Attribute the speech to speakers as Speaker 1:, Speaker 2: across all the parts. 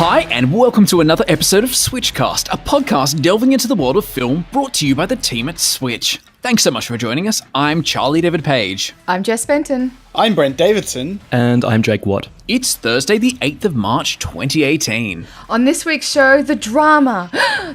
Speaker 1: Hi, and welcome to another episode of SWITCHCast, a podcast delving into the world of film brought to you by the team at Switch. Thanks so much for joining us. I'm Charlie David Page.
Speaker 2: I'm Jess Benton.
Speaker 3: I'm Brent Davidson.
Speaker 4: And I'm Jake Watt.
Speaker 1: It's Thursday, the 8th of March, 2018.
Speaker 2: On this week's show, the drama,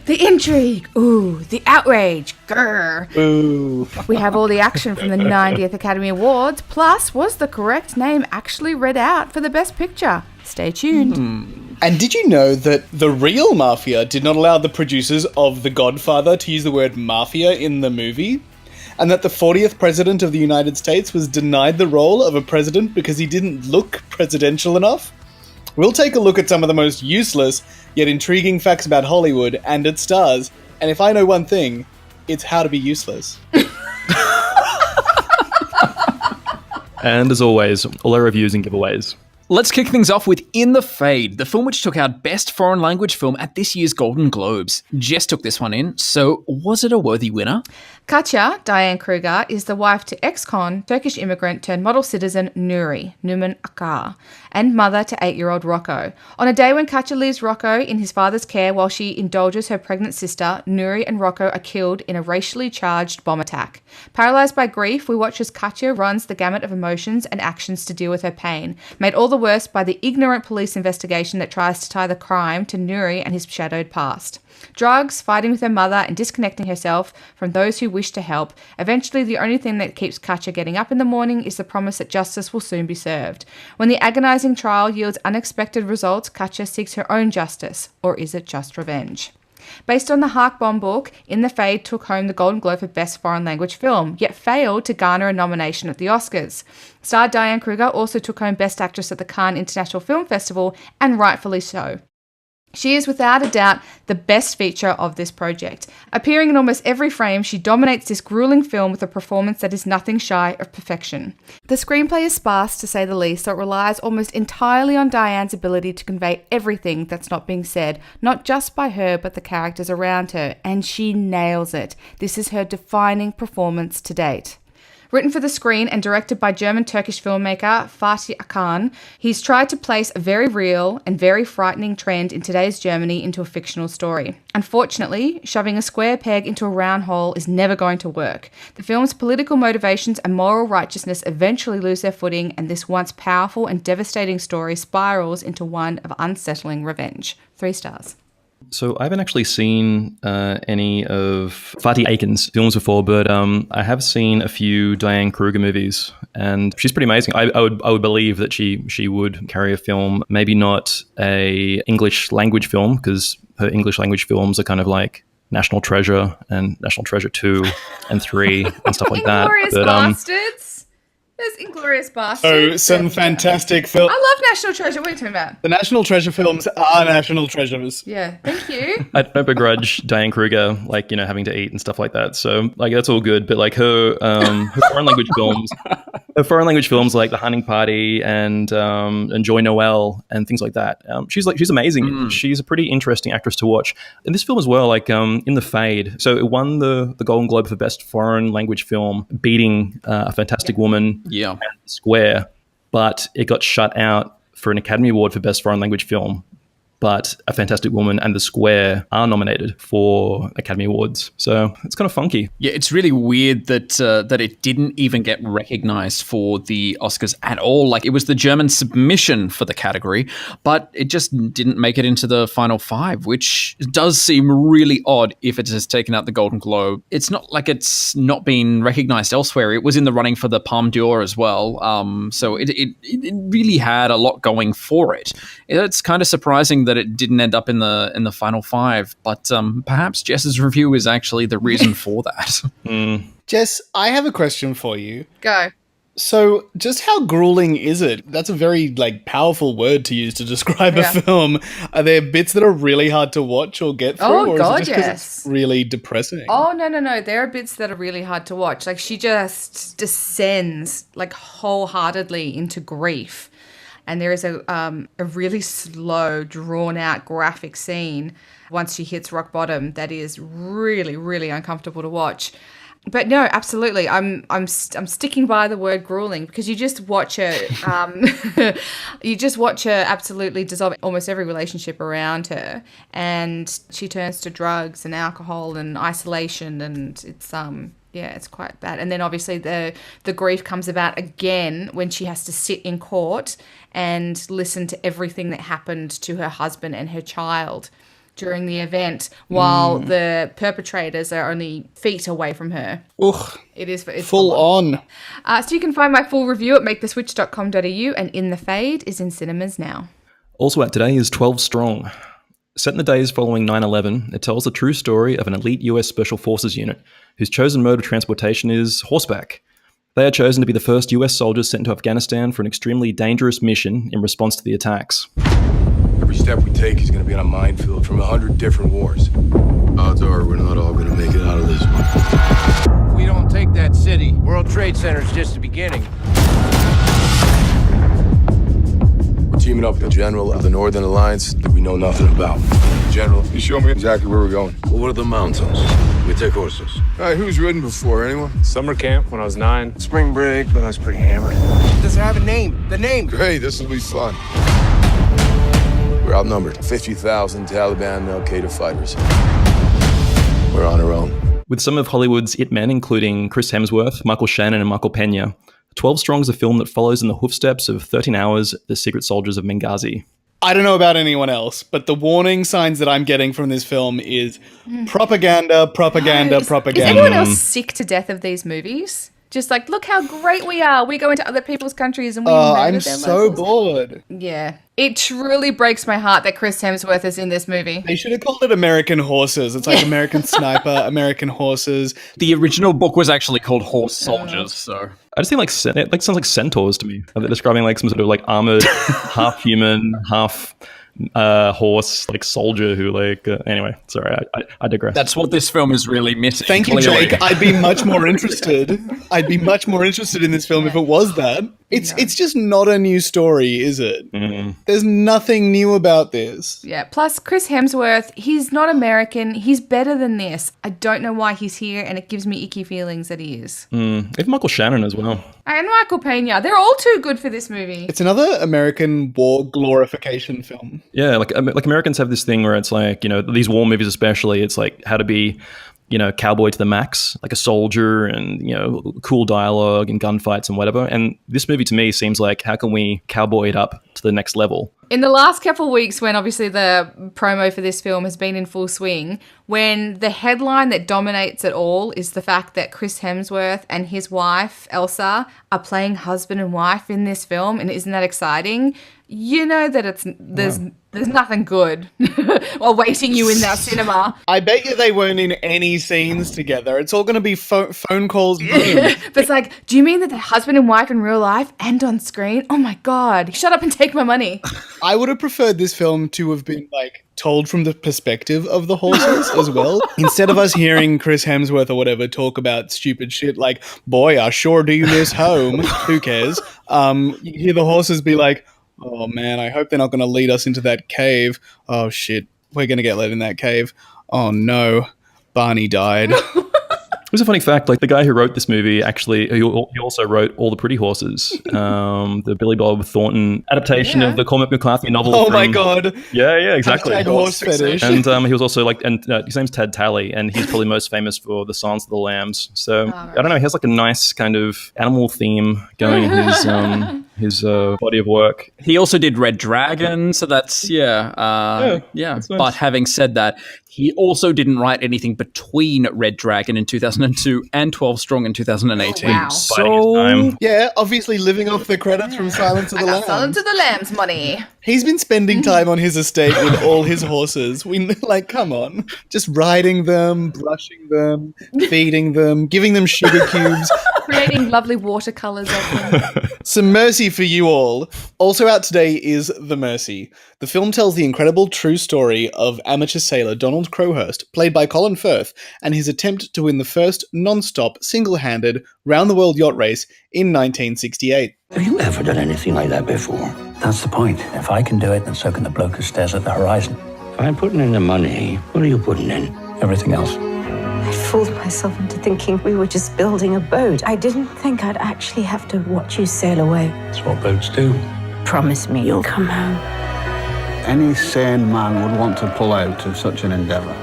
Speaker 2: the intrigue, the outrage, grrr.
Speaker 3: Ooh.
Speaker 2: We have all the action from the 90th Academy Awards, plus was the correct name actually read out for the Best Picture? Stay tuned.
Speaker 3: And did you know that the real mafia did not allow the producers of The Godfather to use the word mafia in the movie? And that the 40th president of the United States was denied the role of a president because he didn't look presidential enough? We'll take a look at some of the most useless yet intriguing facts about Hollywood and its stars. And if I know one thing, it's how to be useless.
Speaker 4: And as always, all our reviews and giveaways.
Speaker 1: Let's kick things off with In the Fade, the film which took out Best Foreign Language Film at this year's Golden Globes. Jess took this one in, so was it a worthy winner?
Speaker 2: Katja, Diane Kruger, is the wife to ex-con, Turkish immigrant turned model citizen Nuri, Numan Akar, and mother to 8-year-old Rocco. On a day when Katja leaves Rocco in his father's care while she indulges her pregnant sister, Nuri and Rocco are killed in a racially charged bomb attack. Paralysed by grief, we watch as Katja runs the gamut of emotions and actions to deal with her pain, made all the worse by the ignorant police investigation that tries to tie the crime to Nuri and his shadowed past. Drugs, fighting with her mother, and disconnecting herself from those who wish to help. Eventually, the only thing that keeps Katja getting up in the morning is the promise that justice will soon be served. When the agonizing trial yields unexpected results, Katja seeks her own justice. Or is it just revenge? Based on the Hark Bomb book, In the Fade took home the Golden Globe for Best Foreign Language Film, yet failed to garner a nomination at the Oscars. Star Diane Kruger also took home Best Actress at the Cannes International Film Festival, and rightfully so. She is without a doubt the best feature of this project. Appearing in almost every frame, she dominates this grueling film with a performance that is nothing shy of perfection. The screenplay is sparse, to say the least, so it relies almost entirely on Diane's ability to convey everything that's not being said, not just by her, but the characters around her, and she nails it. This is her defining performance to date. Written for the screen and directed by German-Turkish filmmaker Fatih Akan, he's tried to place a very real and very frightening trend in today's Germany into a fictional story. Unfortunately, shoving a square peg into a round hole is never going to work. The film's political motivations and moral righteousness eventually lose their footing, and this once powerful and devastating story spirals into one of unsettling revenge. 3 stars.
Speaker 4: So I haven't actually seen any of Fatih Akan's films before, but I have seen a few Diane Kruger movies, and she's pretty amazing. I would believe that she would carry a film, maybe not a English language film, because her English language films are kind of like National Treasure and National Treasure 2 and 3 and stuff like that.
Speaker 2: Inglourious Bastards. There's Inglourious Bastards.
Speaker 3: So some fantastic films.
Speaker 2: I love National Treasure. What are you talking about?
Speaker 3: The National Treasure films are national treasures.
Speaker 2: Yeah, thank you.
Speaker 4: I don't begrudge Diane Kruger, like, you know, having to eat and stuff like that. So, like, that's all good. But, like, her foreign language films, like The Hunting Party and Joy Noel and things like that. She's amazing. She's a pretty interesting actress to watch. And this film as well, like, In the Fade. So it won the Golden Globe for Best Foreign Language Film, beating A Fantastic Woman.
Speaker 1: Yeah.
Speaker 4: And Square, but it got shut out for an Academy Award for Best Foreign Language Film. But A Fantastic Woman and The Square are nominated for Academy Awards. So it's kind of funky.
Speaker 1: Yeah, it's really weird that it didn't even get recognized for the Oscars at all. Like, it was the German submission for the category, but it just didn't make it into the final 5, which does seem really odd if it has taken out the Golden Globe. It's not like it's not been recognized elsewhere. It was in the running for the Palme d'Or as well. So it really had a lot going for it. It's kind of surprising that it didn't end up in the final 5, but perhaps Jess's review is actually the reason for that.
Speaker 3: Jess, I have a question for you.
Speaker 2: Go.
Speaker 3: So just how grueling is it? That's a very powerful word to use to describe a film. Are there bits that are really hard to watch or get through?
Speaker 2: Oh,
Speaker 3: or
Speaker 2: God,
Speaker 3: is it just 'cause it's really depressing?
Speaker 2: Oh, no. There are bits that are really hard to watch. Like, she just descends, like, wholeheartedly into grief. And there is a really slow, drawn-out, graphic scene once she hits rock bottom that is really, really uncomfortable to watch. But no, absolutely. I'm sticking by the word grueling, because you just watch her absolutely dissolve almost every relationship around her, and she turns to drugs and alcohol and isolation, and it's quite bad. And then obviously the grief comes about again when she has to sit in court and listen to everything that happened to her husband and her child during the event, while the perpetrators are only feet away from her.
Speaker 3: Ugh.
Speaker 2: It's
Speaker 3: full on.
Speaker 2: So you can find my full review at maketheswitch.com.au, and In the Fade is in cinemas now.
Speaker 4: Also out today is 12 Strong. Set in the days following 9/11, it tells the true story of an elite US Special Forces unit whose chosen mode of transportation is horseback. They are chosen to be the first US soldiers sent to Afghanistan for an extremely dangerous mission in response to the attacks.
Speaker 5: Every step we take is going to be on a minefield from 100 different wars. Odds are we're not all going to make it out of this one.
Speaker 6: If we don't take that city, World Trade Center is just the beginning.
Speaker 5: We're teaming up with a general of the Northern Alliance that we know nothing about. General, you show me exactly where we're going.
Speaker 7: Well, what are the mountains? We take horses.
Speaker 5: All right, who's ridden before? Anyone?
Speaker 8: Summer camp when I was 9.
Speaker 6: Spring break, but I was pretty hammered. Does it have a name? The name.
Speaker 5: Great, this will be fun. We're outnumbered. 50,000 Taliban Al-Qaeda fighters. We're on our own.
Speaker 4: With some of Hollywood's it men, including Chris Hemsworth, Michael Shannon, and Michael Pena, 12 Strong is a film that follows in the hoofsteps of 13 Hours, The Secret Soldiers of Benghazi.
Speaker 3: I don't know about anyone else, but the warning signs that I'm getting from this film is propaganda, propaganda, propaganda.
Speaker 2: Is anyone else sick to death of these movies? Just like, look how great we are. We go into other people's countries and we murder
Speaker 3: I'm
Speaker 2: their
Speaker 3: so
Speaker 2: locals.
Speaker 3: bored.
Speaker 2: Yeah. It truly breaks my heart that Chris Hemsworth is in this movie.
Speaker 3: They should have called it American Horses. It's like American Sniper, American Horses.
Speaker 1: The original book was actually called Horse Soldiers, so...
Speaker 4: I just think it sounds like centaurs to me. They're describing like some sort of like armored, half human, half horse, like soldier who like... anyway, sorry, I digress.
Speaker 1: That's what this film is really missing.
Speaker 3: Thank you,
Speaker 1: clearly.
Speaker 3: Jake. I'd be much more interested. I'd be much more interested in this film if it was that. It's just not a new story, is it?
Speaker 4: Mm-hmm.
Speaker 3: There's nothing new about this.
Speaker 2: Yeah, plus Chris Hemsworth, he's not American. He's better than this. I don't know why he's here, and it gives me icky feelings that he is.
Speaker 4: Even Michael Shannon as well.
Speaker 2: And Michael Pena. They're all too good for this movie.
Speaker 3: It's another American war glorification film.
Speaker 4: Yeah, like Americans have this thing where it's like, you know, these war movies especially, it's like how to be, you know, cowboy to the max, like a soldier and, you know, cool dialogue and gunfights and whatever. And this movie to me seems like, how can we cowboy it up to the next level?
Speaker 2: In the last couple of weeks, when obviously the promo for this film has been in full swing, when the headline that dominates it all is the fact that Chris Hemsworth and his wife, Elsa, are playing husband and wife in this film, and isn't that exciting? You know that there's nothing good awaiting you in that cinema.
Speaker 3: I bet you they weren't in any scenes together. It's all going to be phone calls.
Speaker 2: But it's like, do you mean that they're husband and wife in real life and on screen? Oh my God. Shut up and take my money.
Speaker 3: I would have preferred this film to have been like told from the perspective of the horses as well. Instead of us hearing Chris Hemsworth or whatever talk about stupid shit like, boy, I sure do miss home. Who cares? You hear the horses be like, oh man, I hope they're not going to lead us into that cave. Oh shit, we're going to get led in that cave. Oh no, Barney died.
Speaker 4: It was a funny fact, like the guy who wrote this movie actually, he also wrote All the Pretty Horses, the Billy Bob Thornton adaptation of the Cormac McCarthy novel.
Speaker 3: Oh my God.
Speaker 4: Yeah, exactly.
Speaker 3: Hashtag horse fetish.
Speaker 4: And he was also like, and his name's Ted Talley, and he's probably most famous for The Silence of the Lambs. So I don't know, he has like a nice kind of animal theme going in his body of work.
Speaker 1: He also did Red Dragon, so that's
Speaker 4: That's nice.
Speaker 1: But having said that, he also didn't write anything between Red Dragon in 2002 and 12 Strong in 2018.
Speaker 2: Oh, wow.
Speaker 1: So
Speaker 3: Yeah, obviously living off the credits from Silence of the Lambs.
Speaker 2: Silence of the Lambs money.
Speaker 3: He's been spending time on his estate with all his horses. We like, come on, just riding them, brushing them, feeding them, giving them sugar cubes.
Speaker 2: Creating lovely watercolors of them.
Speaker 3: Some mercy for you all. Also out today is The Mercy. The film tells the incredible true story of amateur sailor Donald Crowhurst, played by Colin Firth, and his attempt to win the first non-stop, single-handed, round-the-world yacht race in 1968.
Speaker 9: Have you ever done anything like that before? That's the point. If I can do it, then so can the bloke who stares at the horizon. If I'm putting in the money, what are you putting in? Everything else.
Speaker 8: I fooled myself into thinking we were just building a boat. I didn't think I'd actually have to watch you sail away.
Speaker 9: That's what boats do.
Speaker 8: Promise me you'll come home.
Speaker 9: Any sane man would want to pull out of such an endeavour.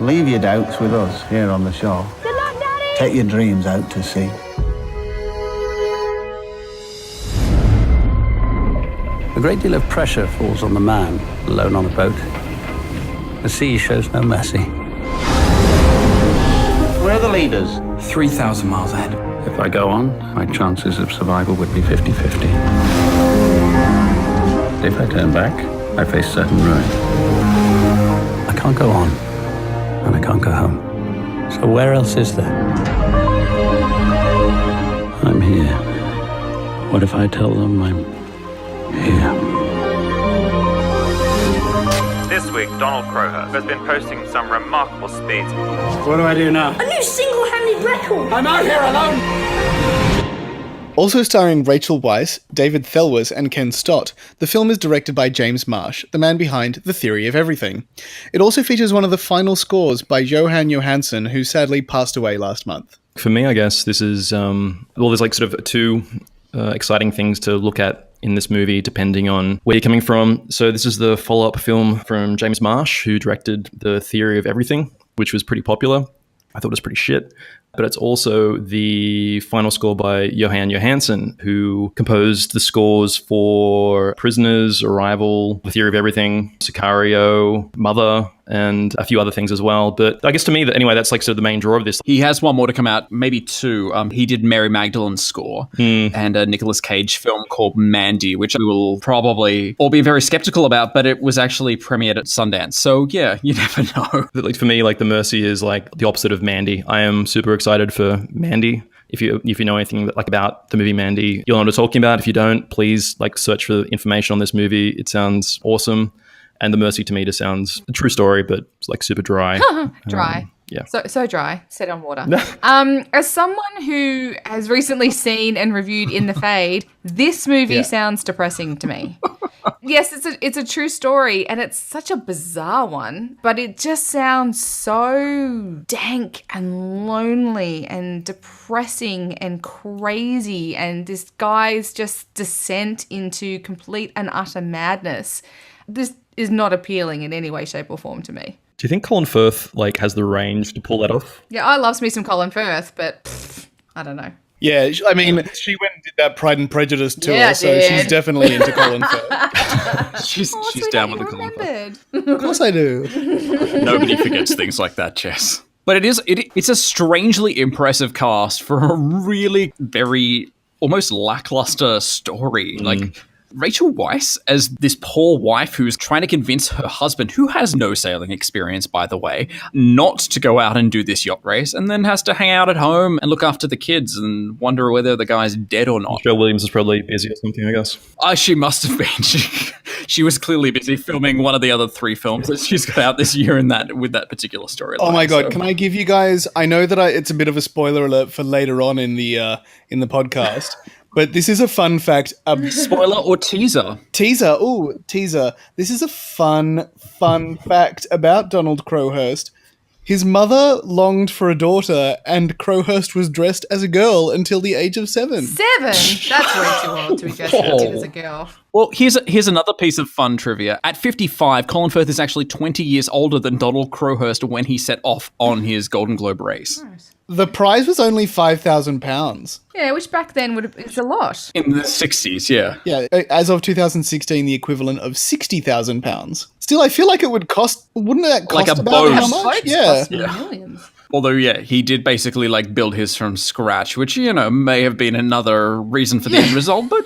Speaker 9: Leave your doubts with us here on the shore.
Speaker 8: Good luck, Daddy!
Speaker 9: Take your dreams out to sea. A great deal of pressure falls on the man alone on a boat. The sea shows no mercy. Where are the leaders?
Speaker 6: 3,000 miles ahead.
Speaker 9: If I go on, my chances of survival would be 50-50. If I turn back, I face certain ruin. I can't go on, and I can't go home. So where else is there? I'm here. What if I tell them I'm here?
Speaker 10: This week, Donald Crowhurst has been posting some remarkable speeds.
Speaker 9: What do I do now?
Speaker 8: A new single-handed record!
Speaker 9: I'm out here alone!
Speaker 3: Also starring Rachel Weisz, David Thelwes, and Ken Stott, the film is directed by James Marsh, the man behind The Theory of Everything. It also features one of the final scores by Johan Johansson, who sadly passed away last month.
Speaker 4: For me, I guess this is, there's like sort of two exciting things to look at in this movie, depending on where you're coming from. So this is the follow-up film from James Marsh, who directed The Theory of Everything, which was pretty popular. I thought it was pretty shit. But it's also the final score by Johan Johansson, who composed the scores for Prisoners, Arrival, The Theory of Everything, Sicario, Mother, and a few other things as well. But I guess to me, that's like sort of the main draw of this.
Speaker 1: He has one more to come out, maybe two. He did Mary Magdalene's score and a Nicolas Cage film called Mandy, which we will probably all be very skeptical about, but it was actually premiered at Sundance. So yeah, you never know.
Speaker 4: But like for me, like The Mercy is like the opposite of Mandy. I am super excited for Mandy. If you know anything like about the movie Mandy, you'll know what I'm talking about. If you don't, please like search for information on this movie. It sounds awesome. And The Mercy to me just sounds a true story, but it's like super dry.
Speaker 2: Dry.
Speaker 4: Yeah.
Speaker 2: So dry. Set on water. As someone who has recently seen and reviewed In the Fade, this movie sounds depressing to me. Yes, it's a true story, and it's such a bizarre one, but it just sounds so dank and lonely and depressing and crazy, and this guy's just descent into complete and utter madness. This is not appealing in any way, shape, or form to me.
Speaker 4: Do you think Colin Firth like has the range to pull that off?
Speaker 2: Yeah, I loves me some Colin Firth, but I don't know.
Speaker 3: Yeah, I mean, she went and did that Pride and Prejudice tour,
Speaker 2: Yeah,
Speaker 3: so she's definitely into Colin Firth.
Speaker 1: She's down with the Colin Firth.
Speaker 3: Of course I do.
Speaker 1: Nobody forgets things like that, Jess. But it's a strangely impressive cast for a really very almost lackluster story. Like Rachel Weisz as this poor wife who's trying to convince her husband, who has no sailing experience, by the way, not to go out and do this yacht race, and then has to hang out at home and look after the kids and wonder whether the guy's dead or not.
Speaker 4: Michelle Williams is probably busy or something, I guess.
Speaker 1: She must have been. She was clearly busy filming one of the other 3 films that she's got out this year with that particular storyline.
Speaker 3: Oh my god! Can I give you guys? I know that it's a bit of a spoiler alert for later on in the podcast. But this is a fun fact.
Speaker 1: Spoiler or teaser?
Speaker 3: Teaser. Ooh, teaser. This is a fun fact about Donald Crowhurst. His mother longed for a daughter, and Crowhurst was dressed as a girl until the age of 7.
Speaker 2: 7? That's way too old to be dressed as a girl.
Speaker 1: Well, here's another piece of fun trivia. At 55, Colin Firth is actually 20 years older than Donald Crowhurst when he set off on his Golden Globe race.
Speaker 2: Nice.
Speaker 3: The prize was only £5,000.
Speaker 2: Yeah, which back then it's a lot.
Speaker 1: In the 60s, yeah.
Speaker 3: Yeah, as of 2016, the equivalent of £60,000. Still, I feel like it would cost. Wouldn't that cost
Speaker 1: like a
Speaker 3: about
Speaker 1: boat?
Speaker 3: how much? Yeah.
Speaker 2: Millions.
Speaker 1: Although, yeah, he did basically like build his from scratch, which, may have been another reason for the end result, but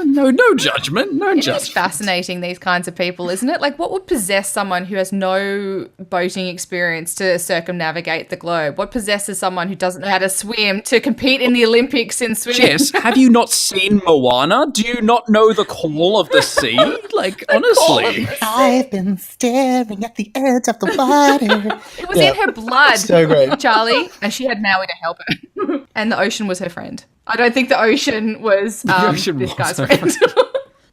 Speaker 1: no judgment, no judgment.
Speaker 2: It's fascinating, these kinds of people, isn't it? Like, what would possess someone who has no boating experience to circumnavigate the globe? What possesses someone who doesn't know how to swim to compete in the Olympics in swimming?
Speaker 1: Jess, have you not seen Moana? Do you not know the call of the sea? Like, honestly.
Speaker 11: I've been staring at the edge of the water.
Speaker 2: It was in her blood.
Speaker 3: So great.
Speaker 2: Charlie, and she had Maui to help her. And the ocean was her friend. I don't think the ocean was this guy's friend.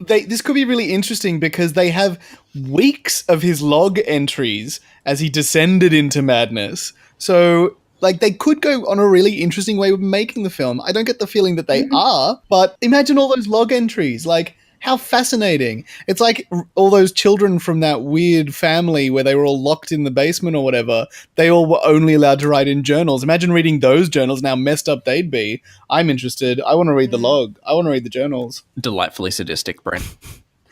Speaker 3: this could be really interesting because they have weeks of his log entries as he descended into madness. So, like, they could go on a really interesting way of making the film. I don't get the feeling that they are, but imagine all those log entries. Like, how fascinating. It's like all those children from that weird family where they were all locked in the basement or whatever. They all were only allowed to write in journals. Imagine reading those journals and how messed up they'd be. I'm interested. I want to read the log. I want to read the journals.
Speaker 1: Delightfully sadistic, Brent.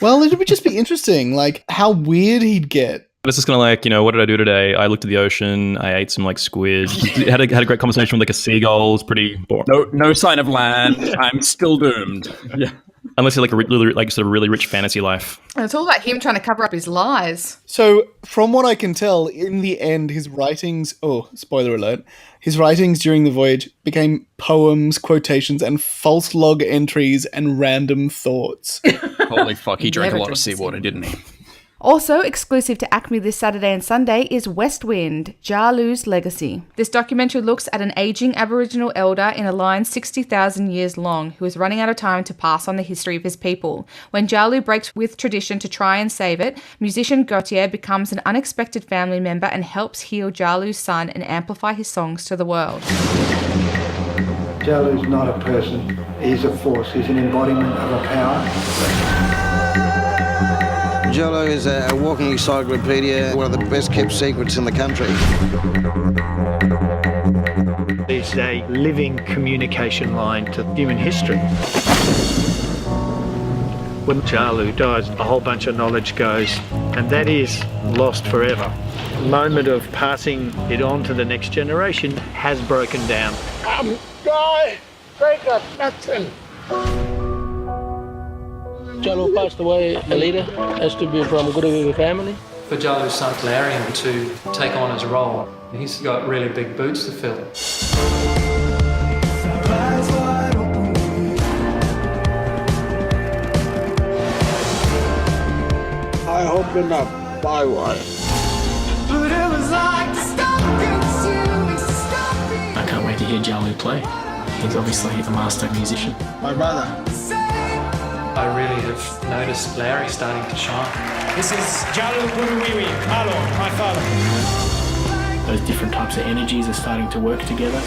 Speaker 3: Well, it would just be interesting, like, how weird he'd get.
Speaker 4: It's just kind of like, what did I do today? I looked at the ocean. I ate some like squid. had a great conversation with like a seagull. It's pretty boring.
Speaker 1: No sign of land. I'm still doomed. Yeah.
Speaker 4: Unless you're like a really rich fantasy life.
Speaker 2: And it's all about him trying to cover up his lies.
Speaker 3: So, from what I can tell, in the end, his writings... Oh, spoiler alert. His writings during the voyage became poems, quotations, and false log entries and random thoughts.
Speaker 1: Holy fuck, he drank a lot of seawater, didn't he?
Speaker 2: Also, exclusive to Acme this Saturday and Sunday is Westwind, Djalu's Legacy. This documentary looks at an aging Aboriginal elder in a line 60,000 years long who is running out of time to pass on the history of his people. When Djalu breaks with tradition to try and save it, musician Gautier becomes an unexpected family member and helps heal Djalu's son and amplify his songs to the world.
Speaker 12: Djalu's not a person, he's a force, he's an embodiment of a power.
Speaker 13: Djalu is a walking encyclopedia, one of the best kept secrets in the country.
Speaker 14: It's a living communication line to human history. When Djalu dies, a whole bunch of knowledge goes, and that is lost forever. The moment of passing it on to the next generation has broken down.
Speaker 15: Guy, they got nothing. Djalu passed away, a leader, has to be from Guruvika family.
Speaker 16: For Djalu's son Clarion to take on his role, he's got really big boots to fill.
Speaker 15: I hope you're not by wire.
Speaker 17: I can't wait to hear Djalu play. He's obviously a master musician.
Speaker 15: My brother.
Speaker 16: I really have noticed Larry starting to shine.
Speaker 18: This is Djalu Puruwiwi, Malo, my father.
Speaker 17: Those different types of energies are starting to work together.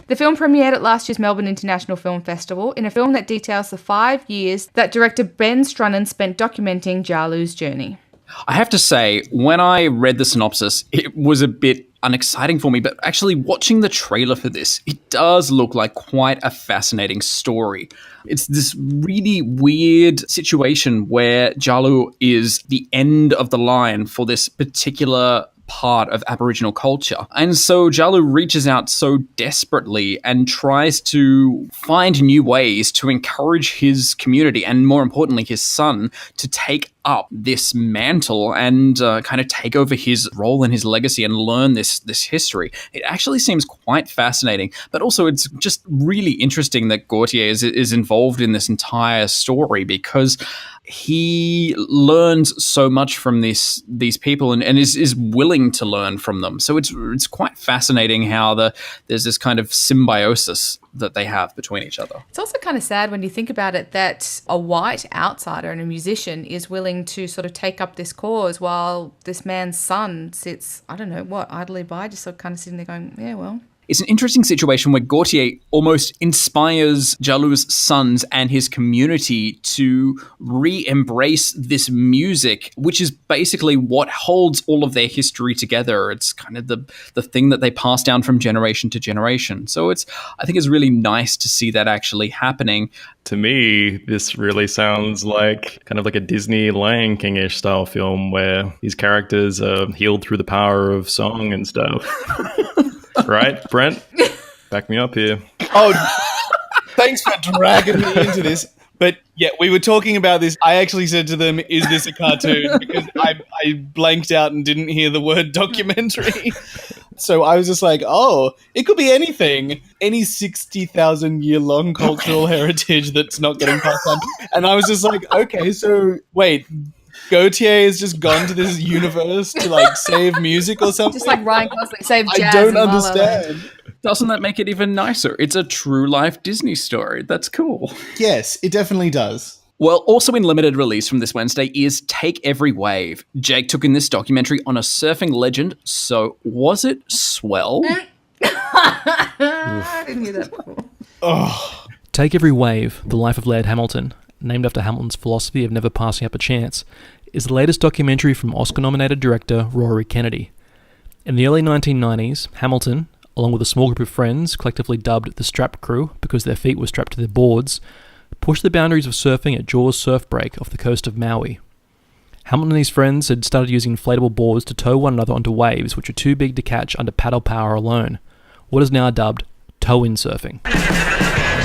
Speaker 2: The film premiered at last year's Melbourne International Film Festival in a film that details the 5 years that director Ben Strunnen spent documenting Djalu's journey.
Speaker 1: I have to say, when I read the synopsis, it was a bit unexciting for me, but actually watching the trailer for this, it does look like quite a fascinating story. It's this really weird situation where Djalu is the end of the line for this particular part of Aboriginal culture. And so Djalu reaches out so desperately and tries to find new ways to encourage his community and, more importantly, his son to take up this mantle and kind of take over his role and his legacy and learn this history. It actually seems quite fascinating, but also it's just really interesting that Gautier is involved in this entire story because he learns so much from these people and is willing to learn from them. So it's quite fascinating how there's this kind of symbiosis that they have between each other.
Speaker 2: It's also kind of sad when you think about it that a white outsider and a musician is willing to sort of take up this cause while this man's son sits, I don't know what, idly by, just sort of kind of sitting there going, yeah, well.
Speaker 1: It's an interesting situation where Gautier almost inspires Djalu's sons and his community to re-embrace this music, which is basically what holds all of their history together. It's kind of the thing that they pass down from generation to generation. So I think it's really nice to see that actually happening.
Speaker 4: To me, this really sounds like kind of like a Disney Lion King-ish style film where these characters are healed through the power of song and stuff. Right, Brent? Back me up here.
Speaker 3: Oh, thanks for dragging me into this. But yeah, we were talking about this. I actually said to them, is this a cartoon? Because I blanked out and didn't hear the word documentary. So I was just like, oh, it could be anything. Any 60,000 year long cultural heritage that's not getting passed on. And I was just like, okay, so wait, Gautier has just gone to this universe to like save music or something?
Speaker 2: Just like Ryan Gosling saved jazz.
Speaker 3: I don't understand.
Speaker 1: Doesn't that make it even nicer? It's a true life Disney story. That's cool.
Speaker 3: Yes, it definitely does.
Speaker 1: Well, also in limited release from this Wednesday is Take Every Wave. Jake took in this documentary on a surfing legend, so was it swell?
Speaker 2: I didn't hear that before.
Speaker 3: Oh.
Speaker 4: Take Every Wave, The Life of Laird Hamilton, named after Hamilton's philosophy of never passing up a chance, is the latest documentary from Oscar-nominated director Rory Kennedy. In the early 1990s, Hamilton, along with a small group of friends, collectively dubbed the Strap Crew because their feet were strapped to their boards, pushed the boundaries of surfing at Jaws Surf Break off the coast of Maui. Hamilton and his friends had started using inflatable boards to tow one another onto waves which were too big to catch under paddle power alone, what is now dubbed tow-in surfing.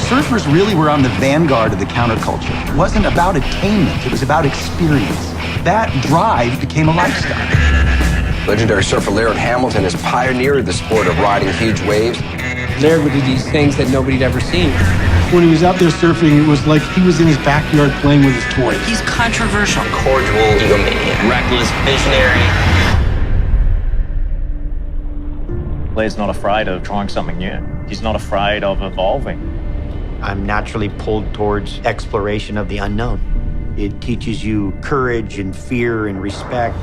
Speaker 19: Surfers really were on the vanguard of the counterculture. It wasn't about attainment, it was about experience. That drive became a lifestyle.
Speaker 20: Legendary surfer Laird Hamilton has pioneered the sport of riding huge waves.
Speaker 6: Laird would do these things that nobody'd ever seen.
Speaker 12: When he was out there surfing, it was like he was in his backyard playing with his toys.
Speaker 6: He's controversial.
Speaker 20: Cordial, egomaniac, reckless, visionary.
Speaker 21: Laird's not afraid of trying something new. He's not afraid of evolving.
Speaker 22: I'm naturally pulled towards exploration of the unknown. It teaches you courage and fear and respect.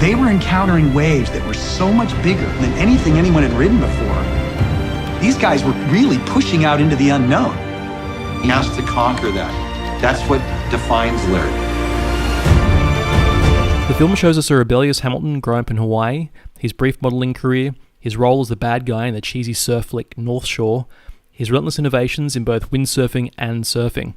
Speaker 19: They were encountering waves that were so much bigger than anything anyone had ridden before. These guys were really pushing out into the unknown.
Speaker 23: He has to conquer that. That's what defines Laird.
Speaker 4: The film shows us a rebellious Hamilton grow up in Hawaii, his brief modelling career, his role as the bad guy in the cheesy surf flick North Shore, his relentless innovations in both windsurfing and surfing.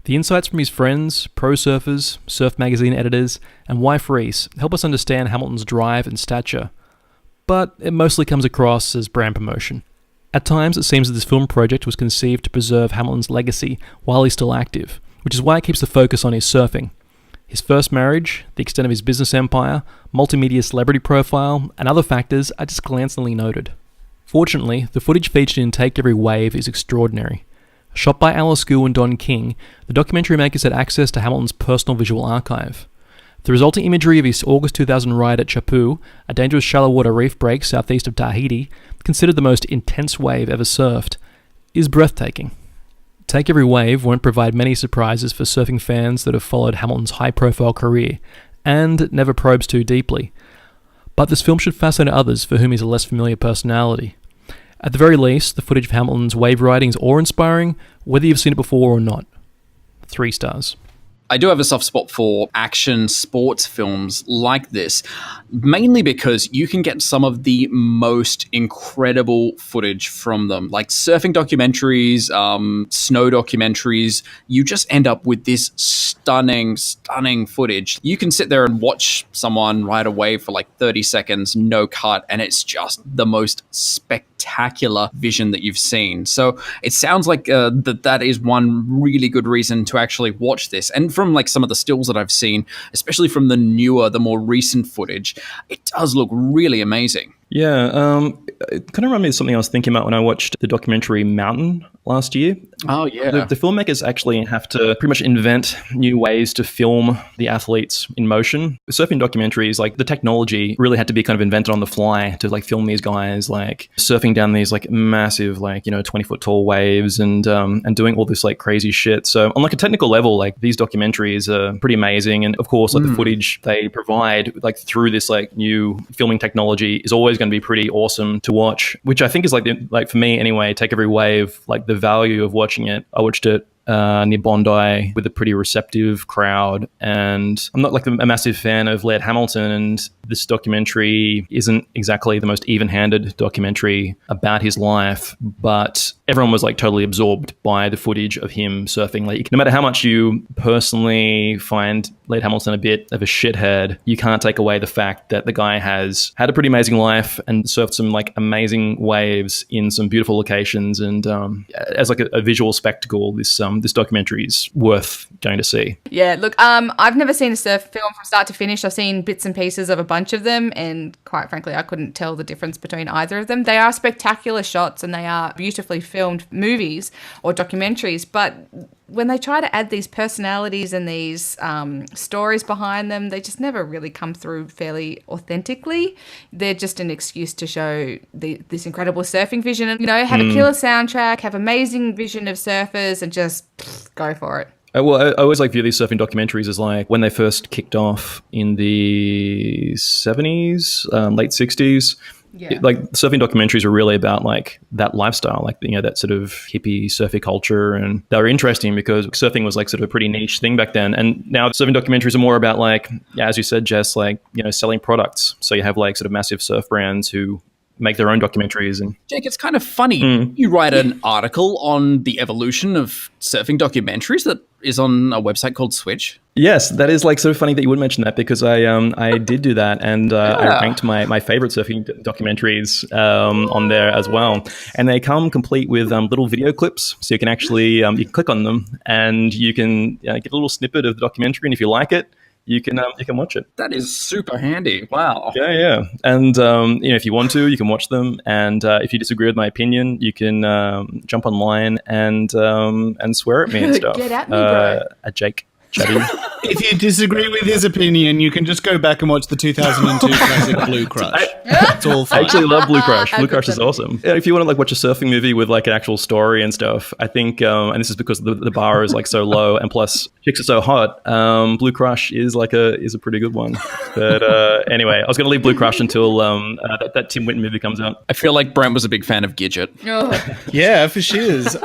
Speaker 4: The insights from his friends, pro surfers, surf magazine editors, and wife Reese help us understand Hamilton's drive and stature, but it mostly comes across as brand promotion. At times, it seems that this film project was conceived to preserve Hamilton's legacy while he's still active, which is why it keeps the focus on his surfing. His first marriage, the extent of his business empire, multimedia celebrity profile, and other factors are just glancingly noted. Fortunately, the footage featured in Take Every Wave is extraordinary. Shot by Alice Gu and Don King, the documentary makers had access to Hamilton's personal visual archive. The resulting imagery of his August 2000 ride at Chapu, a dangerous shallow water reef break southeast of Tahiti, considered the most intense wave ever surfed, is breathtaking. Take Every Wave won't provide many surprises for surfing fans that have followed Hamilton's high-profile career, and never probes too deeply. But this film should fascinate others for whom he's a less familiar personality. At the very least, the footage of Hamilton's wave riding is awe-inspiring, whether you've seen it before or not. 3 stars.
Speaker 1: I do have a soft spot for action sports films like this, mainly because you can get some of the most incredible footage from them, like surfing documentaries, snow documentaries. You just end up with this stunning footage. You can sit there and watch someone ride a wave for like 30 seconds, no cut, and it's just the most spectacular vision that you've seen. So it sounds like that is one really good reason to actually watch this. And from like some of the stills that I've seen, especially from the more recent footage, it does look really amazing.
Speaker 4: Yeah, it kind of reminded me of something I was thinking about when I watched the documentary Mountain last year.
Speaker 1: Oh, yeah.
Speaker 4: The filmmakers actually have to pretty much invent new ways to film the athletes in motion. Surfing documentaries, like the technology really had to be kind of invented on the fly to like film these guys like surfing down these like massive 20-foot tall waves and doing all this like crazy shit. So on like a technical level, like these documentaries are pretty amazing. And of course, like the footage they provide like through this like new filming technology is always going to be pretty awesome to watch, which I think is like for me anyway, Take Every Wave, like the value of watching it. I watched it near Bondi with a pretty receptive crowd, and I'm not like a massive fan of Laird Hamilton, and this documentary isn't exactly the most even-handed documentary about his life, but everyone was like totally absorbed by the footage of him surfing. Like no matter how much you personally find Laird Hamilton a bit of a shithead, you can't take away the fact that the guy has had a pretty amazing life and surfed some like amazing waves in some beautiful locations, and as like a visual spectacle, this documentary is worth going to see.
Speaker 2: Yeah, look, I've never seen a surf film from start to finish. I've seen bits and pieces of a bunch of them, and quite frankly, I couldn't tell the difference between either of them. They are spectacular shots and they are beautifully filmed. filmed movies or documentaries, but when they try to add these personalities and these stories behind them, they just never really come through fairly authentically. They're just an excuse to show this incredible surfing vision and, have a killer soundtrack, have amazing vision of surfers, and just go for it.
Speaker 4: Well, I always view these surfing documentaries as when they first kicked off in the 70s, late 60s.
Speaker 2: Yeah.
Speaker 4: Surfing documentaries are really about that lifestyle, that sort of hippie surfing culture, and they were interesting because surfing was sort of a pretty niche thing back then. And now surfing documentaries are more about as you said, Jess, selling products. So you have sort of massive surf brands who make their own documentaries. And
Speaker 1: Jake, it's kind of funny. You write an article on the evolution of surfing documentaries that is on a website called Switch.
Speaker 4: Yes, that is so funny that you would mention that, because I did do that, and I ranked my favorite surfing documentaries on there as well. And they come complete with little video clips, so you can actually you can click on them and you can get a little snippet of the documentary, and if you like it, you can watch it.
Speaker 1: That is super handy. Wow.
Speaker 4: Yeah. And if you want to, you can watch them. And if you disagree with my opinion, you can jump online and swear at me and stuff.
Speaker 2: Get at me, bro.
Speaker 4: At Jake. Chatty.
Speaker 3: If you disagree with his opinion, you can just go back and watch the 2002 classic Blue Crush. It's all fine.
Speaker 4: I actually love Blue Crush. Blue Crush is awesome. If you want to watch a surfing movie with an actual story and stuff, I think, and this is because the bar is so low, and plus chicks are so hot, Blue Crush is is a pretty good one. But anyway, I was going to leave Blue Crush until that Tim Winton movie comes out.
Speaker 1: I feel like Brent was a big fan of Gidget.
Speaker 2: Oh.
Speaker 3: Yeah, for shiz.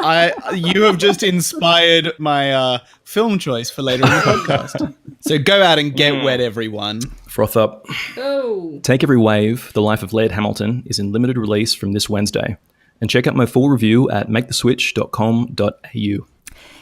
Speaker 3: You have just inspired my film choice for later in the podcast. So go out and get wet, everyone.
Speaker 4: Froth up.
Speaker 2: Oh.
Speaker 4: Take Every Wave, The Life of Laird Hamilton is in limited release from this Wednesday. And check out my full review at maketheswitch.com.au.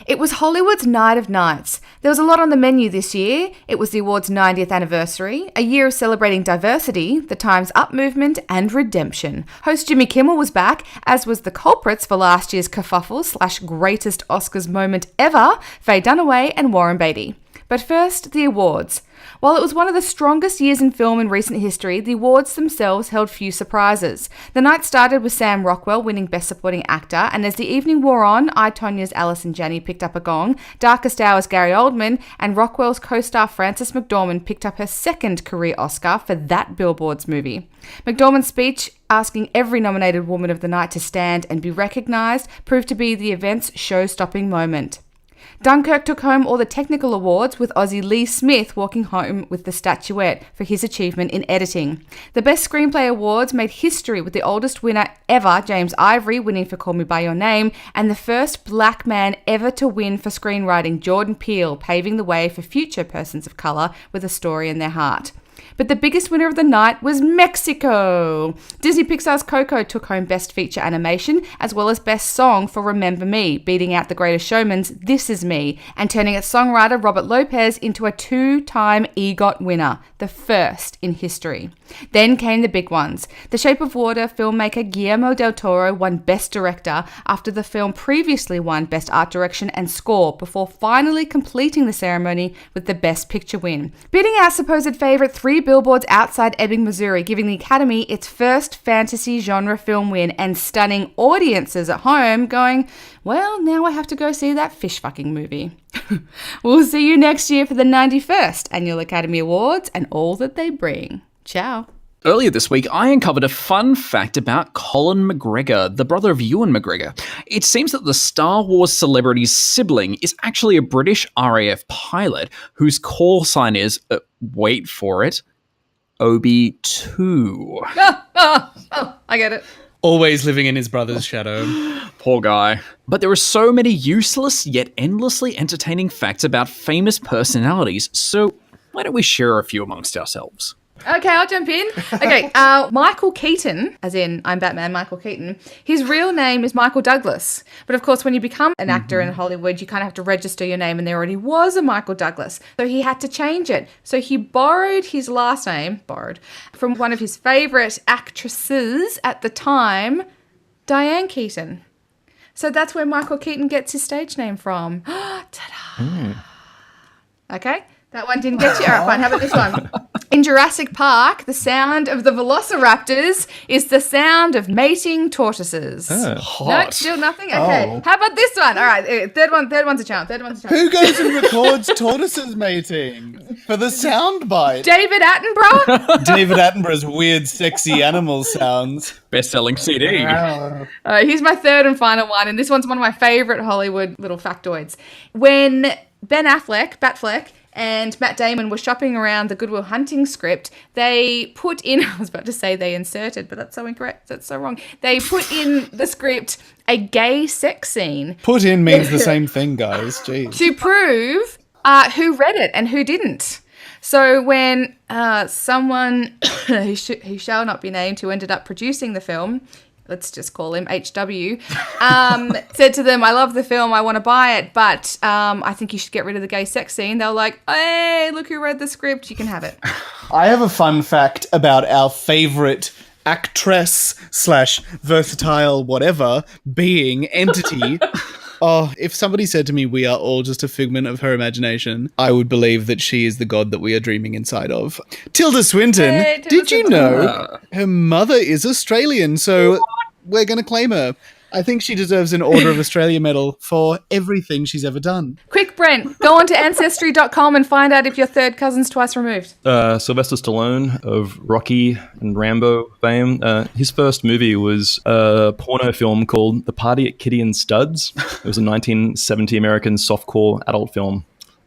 Speaker 2: It was Hollywood's Night of Nights. There was a lot on the menu this year. It was the award's 90th anniversary, a year of celebrating diversity, the Time's Up movement, and redemption. Host Jimmy Kimmel was back, as was the culprits for last year's kerfuffle / greatest Oscars moment ever, Faye Dunaway and Warren Beatty. But first, the awards. While it was one of the strongest years in film in recent history, the awards themselves held few surprises. The night started with Sam Rockwell winning Best Supporting Actor, and as the evening wore on, I, Tonya's Alison Janney picked up a gong, Darkest Hours' Gary Oldman, and Rockwell's co-star Frances McDormand picked up her second career Oscar for That Billboards Movie. McDormand's speech, asking every nominated woman of the night to stand and be recognised, proved to be the event's show-stopping moment. Dunkirk took home all the technical awards, with Aussie Lee Smith walking home with the statuette for his achievement in editing. The Best Screenplay Awards made history, with the oldest winner ever, James Ivory, winning for Call Me By Your Name, and the first black man ever to win for screenwriting, Jordan Peele, paving the way for future persons of colour with a story in their heart. But the biggest winner of the night was Mexico. Disney Pixar's Coco took home Best Feature Animation as well as Best Song for Remember Me, beating out The Greatest Showman's This Is Me and turning its songwriter Robert Lopez into a 2-time EGOT winner, the first in history. Then came the big ones. The Shape of Water filmmaker Guillermo del Toro won Best Director after the film previously won Best Art Direction and Score, before finally completing the ceremony with the Best Picture win, beating out supposed favourite Three Billboards Outside Ebbing, Missouri, giving the Academy its first fantasy genre film win and stunning audiences at home going, well, now I have to go see that fish fucking movie. We'll see you next year for the 91st Annual Academy Awards and all that they bring. Ciao.
Speaker 1: Earlier this week, I uncovered a fun fact about Colin McGregor, the brother of Ewan McGregor. It seems that the Star Wars celebrity's sibling is actually a British RAF pilot whose call sign is, wait for it, Obi-2.
Speaker 2: I get it.
Speaker 3: Always living in his brother's shadow.
Speaker 1: Poor guy. But there are so many useless yet endlessly entertaining facts about famous personalities, so why don't we share a few amongst ourselves?
Speaker 2: Okay, I'll jump in. Okay, Michael Keaton, as in I'm Batman, Michael Keaton, his real name is Michael Douglas. But of course, when you become an actor in Hollywood, you kind of have to register your name, and there already was a Michael Douglas. So he had to change it. So he borrowed his last name, from one of his favourite actresses at the time, Diane Keaton. So that's where Michael Keaton gets his stage name from. Ta-da! Okay? That one didn't get you. All right, fine. How about this one? In Jurassic Park, the sound of the velociraptors is the sound of mating tortoises.
Speaker 1: Hot.
Speaker 2: No, still nothing? Okay. How about this one? All right, third one's a chance.
Speaker 3: Who goes and records tortoises mating for the sound bite?
Speaker 2: David Attenborough?
Speaker 3: David Attenborough's weird, sexy animal sounds.
Speaker 1: Best-selling CD.
Speaker 2: All right, here's my third and final one, and this one's one of my favourite Hollywood little factoids. When Ben Affleck, Batfleck, and Matt Damon were shopping around the Good Will Hunting script, they put in, I was about to say they inserted, but that's so incorrect, that's so wrong. They put in the script a gay sex scene.
Speaker 3: Put in means the same thing, guys. Jeez.
Speaker 2: To prove who read it and who didn't. So when someone who shall not be named, who ended up producing the film, let's just call him HW, said to them, I love the film, I want to buy it, but I think you should get rid of the gay sex scene. They were like, hey, look who read the script, you can have it.
Speaker 3: I have a fun fact about our favourite actress / versatile whatever being entity. Oh, if somebody said to me we are all just a figment of her imagination, I would believe that she is the god that we are dreaming inside of. Tilda Swinton,
Speaker 2: Hey, Tilda
Speaker 3: did you
Speaker 2: Swinton.
Speaker 3: know her mother is Australian, so we're going to claim her. I think she deserves an Order of Australia medal for everything she's ever done.
Speaker 2: Quick, Brent, go on to Ancestry.com and find out if your third cousin's twice removed.
Speaker 4: Sylvester Stallone of Rocky and Rambo fame. His first movie was a porno film called The Party at Kitty and Studs. It was a 1970 American softcore adult film.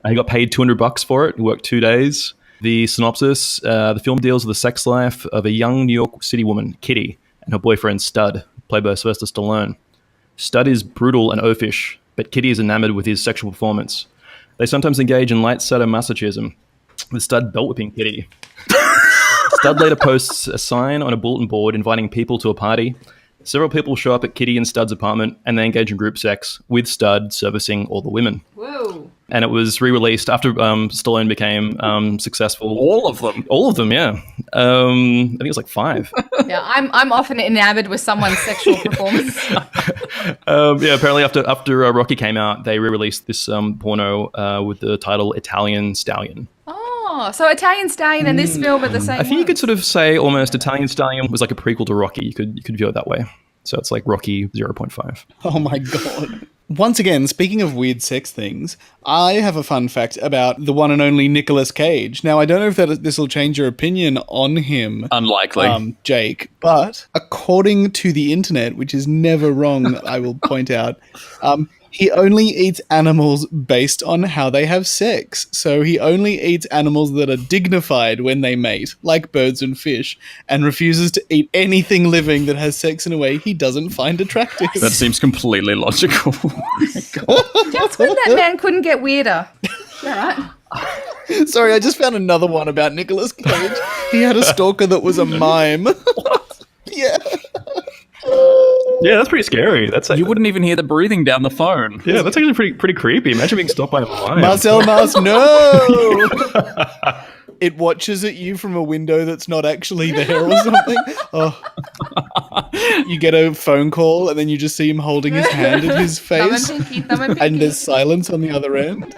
Speaker 4: He got paid $200 for it. He worked 2 days. The synopsis, the film deals with the sex life of a young New York City woman, Kitty, and her boyfriend, Stud, played by Sylvester Stallone. Stud is brutal and oafish, but Kitty is enamored with his sexual performance. They sometimes engage in light sadomasochism, with Stud belt-whipping Kitty. Stud later posts a sign on a bulletin board inviting people to a party. Several people show up at Kitty and Stud's apartment, and they engage in group sex, with Stud servicing all the women.
Speaker 2: Whoa.
Speaker 4: And it was re-released after Stallone became successful.
Speaker 1: All of them?
Speaker 4: All of them, yeah. I think it was like 5.
Speaker 2: Yeah, I'm often enamored with someone's sexual performance.
Speaker 4: Yeah, apparently after Rocky came out, they re-released this porno with the title Italian Stallion.
Speaker 2: Oh, so Italian Stallion and this film are the same
Speaker 4: I think you could sort of say almost Italian Stallion was like a prequel to Rocky. You could view it that way. So it's like Rocky 0.5.
Speaker 3: Oh my god. Once again, speaking of weird sex things, I have a fun fact about the one and only Nicolas Cage. Now, I don't know if this will change your opinion on him.
Speaker 1: Unlikely.
Speaker 3: Jake. But according to the internet, which is never wrong, I will point out, he only eats animals based on how they have sex. So he only eats animals that are dignified when they mate, like birds and fish, and refuses to eat anything living that has sex in a way he doesn't find attractive.
Speaker 1: That seems completely logical.
Speaker 2: Just when that man couldn't get weirder. All right.
Speaker 3: Sorry, I just found another one about Nicolas Cage. He had a stalker that was a mime. Yeah.
Speaker 4: Yeah, that's pretty scary. That's like,
Speaker 1: you wouldn't even hear the breathing down the phone.
Speaker 4: Yeah, that's actually pretty creepy. Imagine being stopped by a lion.
Speaker 3: Marcel Mars, no! It watches at you from a window that's not actually there or something. Oh. You get a phone call and then you just see him holding his hand at his face. And there's silence on the other end.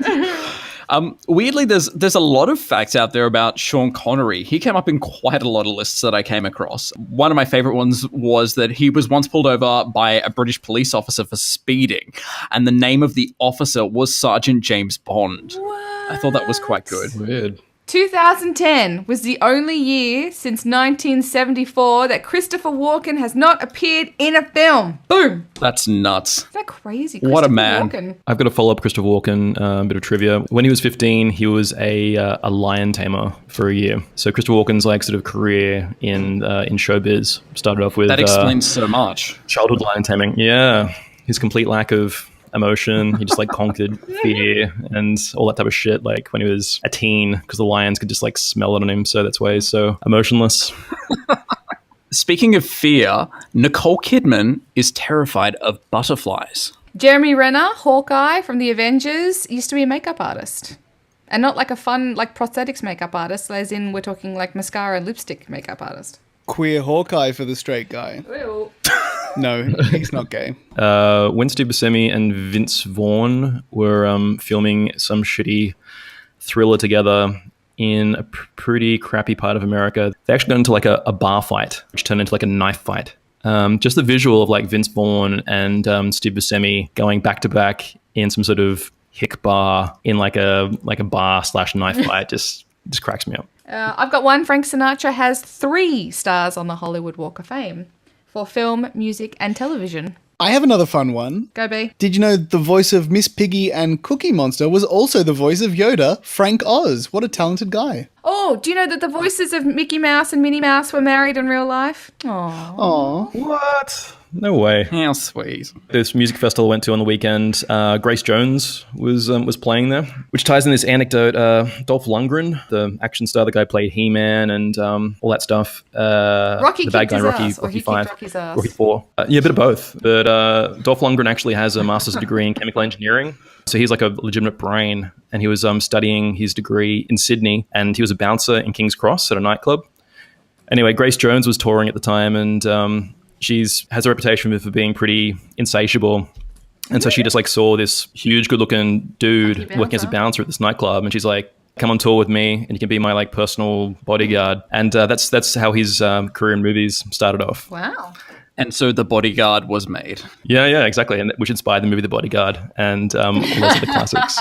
Speaker 1: Weirdly, there's a lot of facts out there about Sean Connery. He came up in quite a lot of lists that I came across. One of my favorite ones was that he was once pulled over by a British police officer for speeding, and the name of the officer was Sergeant James Bond. What? I thought that was quite good.
Speaker 4: Weird.
Speaker 2: 2010 was the only year since 1974 that Christopher Walken has not appeared in a film. Boom.
Speaker 1: That's nuts.
Speaker 2: Is that crazy?
Speaker 1: What a man.
Speaker 2: Walken.
Speaker 4: I've got to follow up Christopher Walken, bit of trivia. When he was 15, he was a lion tamer for a year. So Christopher Walken's like sort of career in showbiz started off with...
Speaker 1: That explains so much.
Speaker 4: Childhood lion taming. Yeah. His complete lack of emotion. He just like conquered fear and all that type of shit like when he was a teen because the lions could just like smell it on him. So that's why he's so emotionless.
Speaker 1: Speaking of fear, Nicole Kidman is terrified of butterflies.
Speaker 2: Jeremy Renner, Hawkeye from the Avengers, used to be a makeup artist. And not like a fun like prosthetics makeup artist, as in we're talking like mascara and lipstick makeup artist.
Speaker 3: Queer Hawkeye for the straight guy.
Speaker 2: Ew.
Speaker 3: No, he's not gay.
Speaker 4: Winston Buscemi and Vince Vaughn were filming some shitty thriller together in a pretty crappy part of America. They actually got into like a bar fight, which turned into like a knife fight. Just the visual of like Vince Vaughn and Steve Buscemi going back to back in some sort of hick bar in like a bar / knife fight just cracks me up.
Speaker 2: I've got one. Frank Sinatra has 3 stars on the Hollywood Walk of Fame for film, music, and television.
Speaker 3: I have another fun one.
Speaker 2: Go, B.
Speaker 3: Did you know the voice of Miss Piggy and Cookie Monster was also the voice of Yoda, Frank Oz? What a talented guy.
Speaker 2: Oh, do you know that the voices of Mickey Mouse and Minnie Mouse were married in real life?
Speaker 3: Aww.
Speaker 4: What? No way.
Speaker 1: How sweet.
Speaker 4: This music festival I went to on the weekend, Grace Jones was playing there, which ties in this anecdote. Dolph Lundgren, the action star, the guy who played He-Man and all that stuff.
Speaker 2: Rocky
Speaker 4: the bad
Speaker 2: kicked
Speaker 4: guy
Speaker 2: his
Speaker 4: in
Speaker 2: ass, or he
Speaker 4: Rocky
Speaker 2: kicked
Speaker 4: 5,
Speaker 2: Rocky's ass.
Speaker 4: Rocky 4. Yeah, a bit of both. But Dolph Lundgren actually has a master's degree in chemical engineering. So he's like a legitimate brain, and he was studying his degree in Sydney, and he was a bouncer in King's Cross at a nightclub. Anyway, Grace Jones was touring at the time, and she's has a reputation for being pretty insatiable. And so she just like saw this huge, good-looking dude working as a bouncer at this nightclub, and she's like, "Come on tour with me, and you can be my like personal bodyguard." And that's how his career in movies started off.
Speaker 2: Wow.
Speaker 1: And so The Bodyguard was made.
Speaker 4: Yeah, exactly. And which inspired the movie The Bodyguard and all those other classics.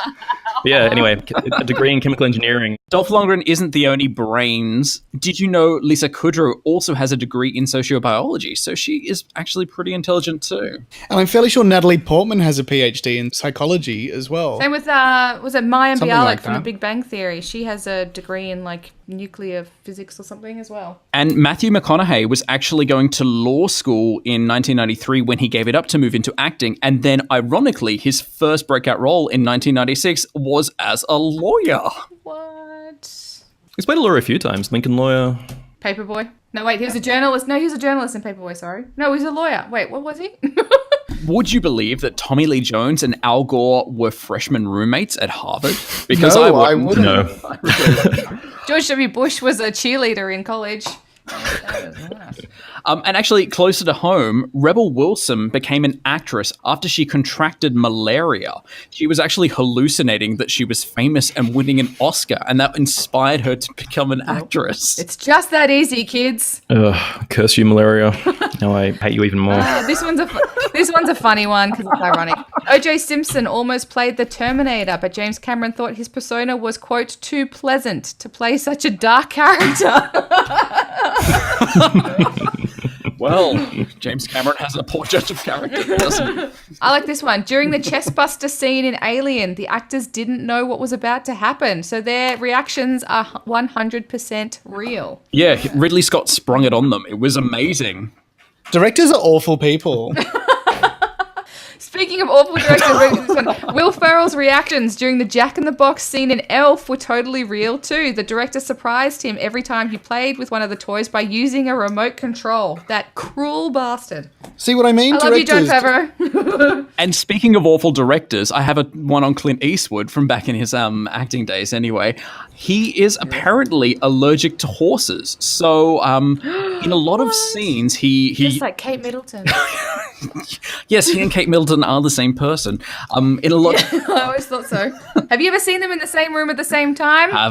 Speaker 4: But yeah, anyway, a degree in chemical engineering.
Speaker 1: Dolph Lundgren isn't the only brains. Did you know Lisa Kudrow also has a degree in sociobiology? So she is actually pretty intelligent too.
Speaker 3: And I'm fairly sure Natalie Portman has a PhD in psychology as well.
Speaker 2: Same with, was it Maya
Speaker 3: Something
Speaker 2: Bialik
Speaker 3: like
Speaker 2: from The
Speaker 3: that.
Speaker 2: Big Bang Theory? She has a degree in like nuclear physics or something as well.
Speaker 1: And Matthew McConaughey was actually going to law school in 1993 when he gave it up to move into acting. And then, ironically, his first breakout role in 1996 was as a lawyer.
Speaker 2: What?
Speaker 4: He's played a lawyer a few times. Lincoln Lawyer.
Speaker 2: Paperboy? No, wait, he was a journalist. No, he was a journalist in Paperboy, sorry. No, he's a lawyer. Wait, what was he?
Speaker 1: Would you believe that Tommy Lee Jones and Al Gore were freshman roommates at Harvard? Because
Speaker 3: No,
Speaker 1: I
Speaker 3: I
Speaker 1: wouldn't.
Speaker 3: wouldn't.
Speaker 2: George W. Bush was a cheerleader in college.
Speaker 1: And actually, closer to home, Rebel Wilson became an actress after she contracted malaria. She was actually hallucinating that she was famous and winning an Oscar, and that inspired her to become an actress.
Speaker 2: It's just that easy, kids.
Speaker 4: Ugh, curse you, malaria. Now I hate you even more.
Speaker 2: This one's a funny one because it's ironic. O.J. Simpson almost played the Terminator, but James Cameron thought his persona was, quote, too pleasant to play such a dark character.
Speaker 1: Well, James Cameron has a poor judge of character, doesn't he?
Speaker 2: I like this one. During the chestbuster scene in Alien, the actors didn't know what was about to happen, so their reactions are 100% real.
Speaker 1: Yeah, Ridley Scott sprung it on them. It was amazing.
Speaker 3: Directors are awful people.
Speaker 2: Speaking of awful directors, Will Ferrell's reactions during the Jack in the Box scene in Elf were totally real too. The director surprised him every time he played with one of the toys by using a remote control. That cruel bastard.
Speaker 3: See what I mean?
Speaker 2: I love you, John Favreau.
Speaker 1: And speaking of awful directors, I have one on Clint Eastwood from back in his acting days anyway. He is apparently allergic to horses. So in a lot of scenes, he
Speaker 2: Just like Kate Middleton.
Speaker 1: Yes, he and Kate Middleton are the same person. In a lot
Speaker 2: I always thought so. Have you ever seen them in the same room at the same time?
Speaker 1: I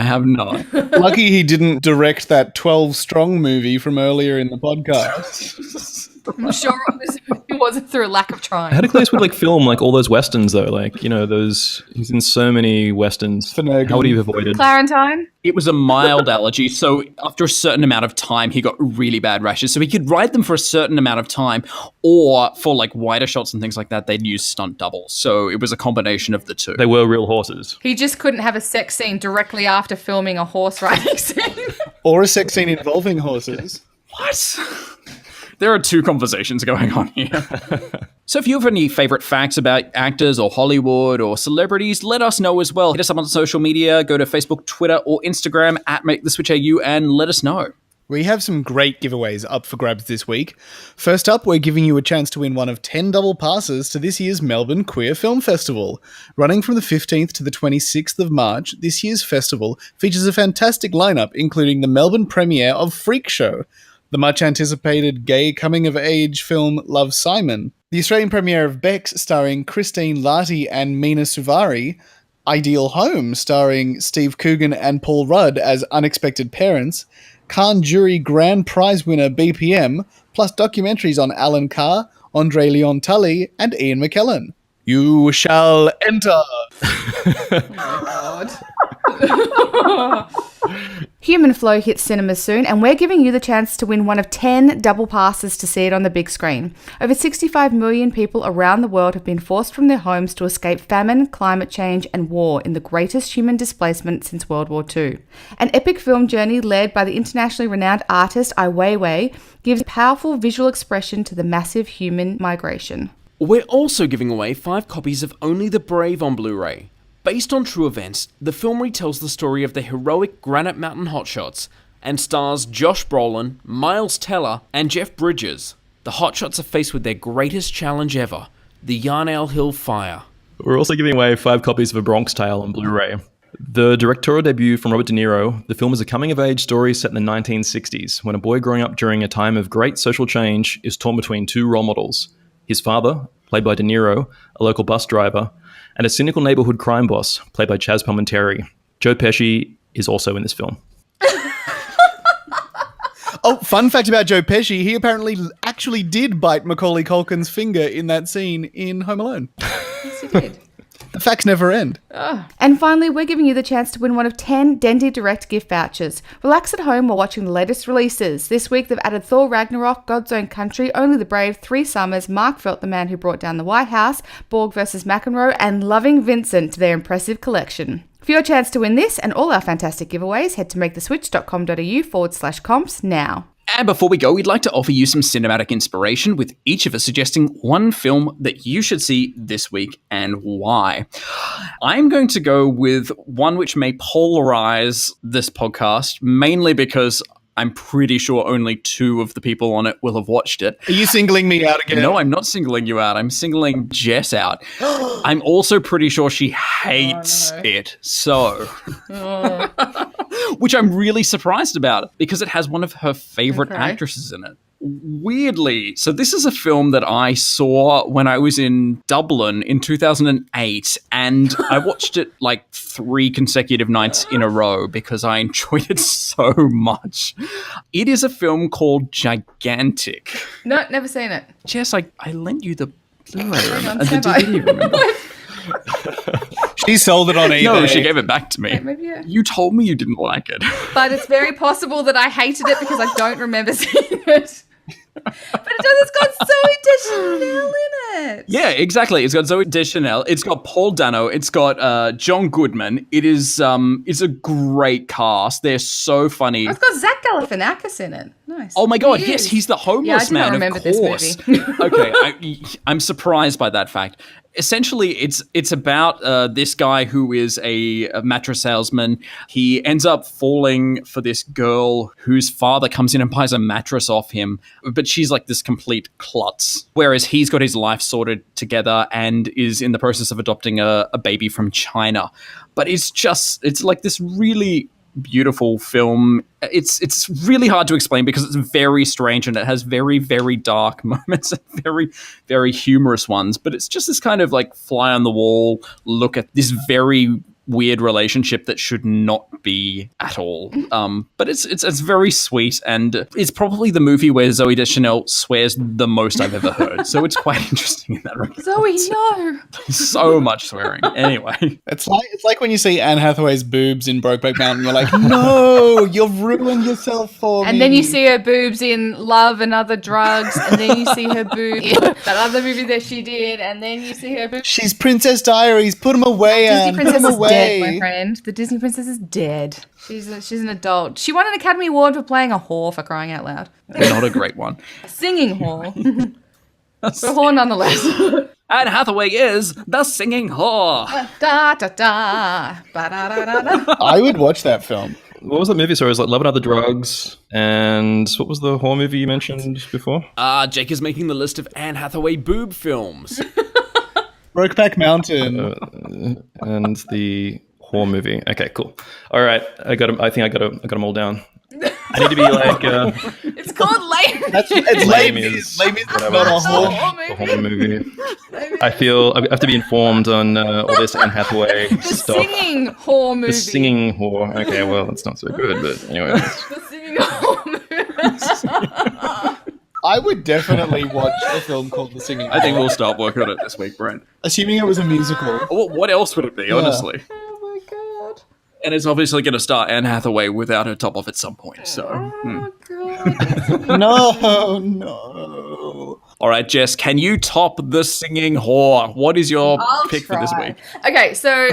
Speaker 1: have not.
Speaker 3: Lucky he didn't direct that 12 Strong movie from earlier in the podcast.
Speaker 2: I'm sure it wasn't through a lack of trying.
Speaker 4: How did Clint Eastwood like film like all those westerns though? Like, you know, those he's in so many westerns. How would he have avoided?
Speaker 2: Clarentine?
Speaker 1: It was a mild allergy, so after a certain amount of time, he got really bad rashes. So he could ride them for a certain amount of time, or for like wider shots and things like that, they'd use stunt doubles. So it was a combination of the two.
Speaker 4: They were real horses.
Speaker 2: He just couldn't have a sex scene directly after filming a horse riding scene.
Speaker 3: Or a sex scene involving horses.
Speaker 1: What? There are two conversations going on here. So if you have any favorite facts about actors or Hollywood or celebrities, let us know as well. Hit us up on social media. Go to Facebook, Twitter, or Instagram at MakeTheSwitchAU and let us know.
Speaker 3: We have some great giveaways up for grabs this week. First up, we're giving you a chance to win one of 10 double passes to this year's Melbourne Queer Film Festival. Running from the 15th to the 26th of March, this year's festival features a fantastic lineup, including the Melbourne premiere of Freak Show, the much-anticipated gay coming-of-age film Love, Simon, the Australian premiere of Bex starring Christine Lahti and Meena Suvari, Ideal Home, starring Steve Coogan and Paul Rudd as unexpected parents, Cannes Jury Grand Prize winner BPM, plus documentaries on Alan Carr, Andre Leon Tully, and Ian McKellen. You shall enter.
Speaker 2: Oh my God. Human Flow hits cinemas soon, and we're giving you the chance to win one of 10 double passes to see it on the big screen. Over 65 million people around the world have been forced from their homes to escape famine, climate change, and war in the greatest human displacement since World War II. An epic film journey led by the internationally renowned artist Ai Weiwei gives powerful visual expression to the massive human migration.
Speaker 5: We're also giving away 5 copies of Only the Brave on Blu-ray. Based on true events, the film retells the story of the heroic Granite Mountain Hotshots and stars Josh Brolin, Miles Teller, and Jeff Bridges. The Hotshots are faced with their greatest challenge ever, the Yarnell Hill Fire.
Speaker 4: We're also giving away 5 copies of A Bronx Tale on Blu-ray. The directorial debut from Robert De Niro, the film is a coming-of-age story set in the 1960s, when a boy growing up during a time of great social change is torn between 2 role models. His father, played by De Niro, a local bus driver, and a cynical neighborhood crime boss, played by Chaz Palminteri. Joe Pesci is also in this film.
Speaker 3: Oh, fun fact about Joe Pesci, he apparently actually did bite Macaulay Culkin's finger in that scene in Home Alone.
Speaker 2: Yes, he did.
Speaker 3: The facts never end.
Speaker 2: Oh. And finally, we're giving you the chance to win one of 10 Dendy Direct gift vouchers. Relax at home while watching the latest releases. This week, they've added Thor Ragnarok, God's Own Country, Only the Brave, 3 Summers, Mark Felt, The Man Who Brought Down the White House, Borg vs. McEnroe, and Loving Vincent to their impressive collection. For your chance to win this and all our fantastic giveaways, head to maketheswitch.com.au/comps now.
Speaker 1: And before we go, we'd like to offer you some cinematic inspiration, with each of us suggesting one film that you should see this week and why. I'm going to go with one which may polarize this podcast, mainly because I'm pretty sure only 2 of the people on it will have watched it.
Speaker 3: Are you singling me out again?
Speaker 1: No, I'm not singling you out. I'm singling Jess out. I'm also pretty sure she hates it. So, which I'm really surprised about, because it has one of her favorite actresses in it. Weirdly, so this is a film that I saw when I was in Dublin in 2008, and I watched it like 3 consecutive nights in a row because I enjoyed it so much. It is a film called Gigantic.
Speaker 2: No, never seen it.
Speaker 1: Jess, I lent you the Blu-ray
Speaker 2: on,
Speaker 1: the DVD, remember?
Speaker 3: She sold it on eBay.
Speaker 1: No, she gave it back to me.
Speaker 2: Okay, maybe, yeah.
Speaker 1: You told me you didn't like it.
Speaker 2: But it's very possible that I hated it because I don't remember seeing it. But it's got Zooey Deschanel in it.
Speaker 1: Yeah, exactly. It's got Zooey Deschanel. It's got Paul Dano. It's got John Goodman. It's a great cast. They're so funny.
Speaker 2: Oh, it's got Zach Galifianakis in it. Nice.
Speaker 1: Oh my God! Yes, he's the homeless man.
Speaker 2: I remember
Speaker 1: of course.
Speaker 2: this movie.
Speaker 1: Okay, I'm surprised by that fact. Essentially, it's about this guy who is a mattress salesman. He ends up falling for this girl whose father comes in and buys a mattress off him, but she's like this complete klutz. Whereas he's got his life sorted together and is in the process of adopting a baby from China. But it's like this really beautiful film. It's really hard to explain because it's very strange and it has very, very dark moments and very, very humorous ones. But it's just this kind of like fly on the wall look at this very weird relationship that should not be at all. But it's very sweet, and it's probably the movie where Zooey Deschanel swears the most I've ever heard. So it's quite interesting in that regard.
Speaker 2: Zoe, no.
Speaker 1: So much swearing. Anyway.
Speaker 3: It's like when you see Anne Hathaway's boobs in Brokeback Mountain, you're like, no, you've ruined yourself for me.
Speaker 2: And then you see her boobs in Love and Other Drugs, and then you see her boobs in that other movie that she did, and then you see her boobs.
Speaker 3: She's Princess Diaries. Put them away, Anne.
Speaker 2: Disney Princess is dead, my friend. The Disney Princess is dead. She's an adult. She won an Academy Award for playing a whore, for crying out loud.
Speaker 1: Not a great one.
Speaker 2: A singing whore. But whore nonetheless.
Speaker 1: Anne Hathaway is the singing whore.
Speaker 2: Da, da, da, ba, da, da, da, da.
Speaker 3: I would watch that film.
Speaker 4: What was that movie? Sorry, it was like Love and Other Drugs. And what was the horror movie you mentioned before?
Speaker 5: Jake is making the list of Anne Hathaway boob films.
Speaker 3: Brokeback Mountain.
Speaker 4: And the horror movie. Okay, cool. All right, I think I got them all down. I need to be like.
Speaker 2: It's called Lame.
Speaker 3: It's
Speaker 4: Lame
Speaker 3: Lame
Speaker 4: is
Speaker 3: not
Speaker 4: whatever.
Speaker 3: a horror.
Speaker 4: A horror movie. I have to be informed on all this Anne Hathaway
Speaker 2: The
Speaker 4: stuff.
Speaker 2: singing whore movie.
Speaker 4: The singing whore. Okay, well, that's not so good, but anyway.
Speaker 2: The singing whore movie.
Speaker 3: I would definitely watch a film called The Singing
Speaker 1: I think
Speaker 3: Whore.
Speaker 1: we'll start working on it this week, Brent.
Speaker 3: Assuming it was a musical.
Speaker 1: What else would it be, honestly?
Speaker 2: Oh my god.
Speaker 1: And it's obviously going to start Anne Hathaway without her top off at some point. So,
Speaker 2: Oh god.
Speaker 3: No.
Speaker 1: All right, Jess, can you top The Singing Whore? What is your
Speaker 2: I'll
Speaker 1: pick for this
Speaker 2: try.
Speaker 1: week?
Speaker 2: Okay, so